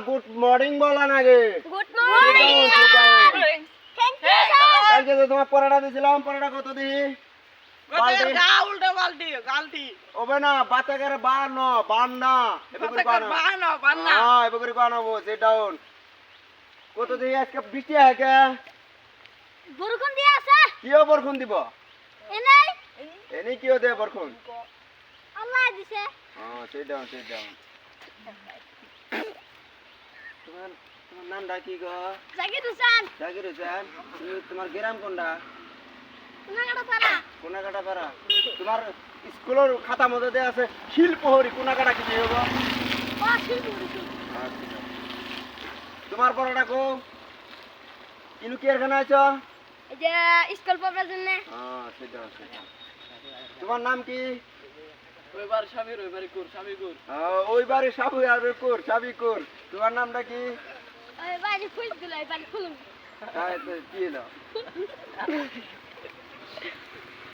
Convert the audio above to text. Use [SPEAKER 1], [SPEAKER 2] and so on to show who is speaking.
[SPEAKER 1] Good morning বলা নাগে।
[SPEAKER 2] Good morning sir. Thank you sir.
[SPEAKER 1] কালকে যে তোমার পড়াটা দিছিলাম, পড়াটা কত দি?
[SPEAKER 3] গোটে গা উল্টো গালটি
[SPEAKER 1] ওবে না বাতা করে বান না এবে করে
[SPEAKER 3] বানা
[SPEAKER 1] হ্যাঁ এবে করে বানাবো সেট ডাউন। কত দি আজকে বৃষ্টি হয় কে?
[SPEAKER 2] বরকন দিয়া আছে
[SPEAKER 1] কিও বরখুন দিব?
[SPEAKER 2] এনেই
[SPEAKER 1] এনি কিও দে বরখুন?
[SPEAKER 2] আল্লাহ দিছে।
[SPEAKER 1] হ্যাঁ সেট ডাউন। তোমার তোমার নামটা কি গো?
[SPEAKER 2] জাকির হোসেন
[SPEAKER 1] জাকির হোসেন। তোমার গ্রাম কোনটা?
[SPEAKER 2] কুনাগাড়া পাড়া।
[SPEAKER 1] কোনাকাটা পাড়া। তোমার স্কুলের খাতা মধ্যে দেয়া আছে শিল্পহরি কোনাকাটা কি হবো? তোমার বড়টা কো? ইনু কি এখানে আছো?
[SPEAKER 2] এই যে স্কুল পড়ার জন্য।
[SPEAKER 1] হ্যাঁ সেটা। তোমার নাম কি?
[SPEAKER 3] ওইবার স্বামীর ওইবারে কুর স্বামী কুর
[SPEAKER 1] ওইবারে সাবু আর কুর সাবিকুর। তোমার নামটা কি?
[SPEAKER 2] ওই বাড়ি ফুল দিলাই বাড়ি ফুল।
[SPEAKER 1] কি হলো?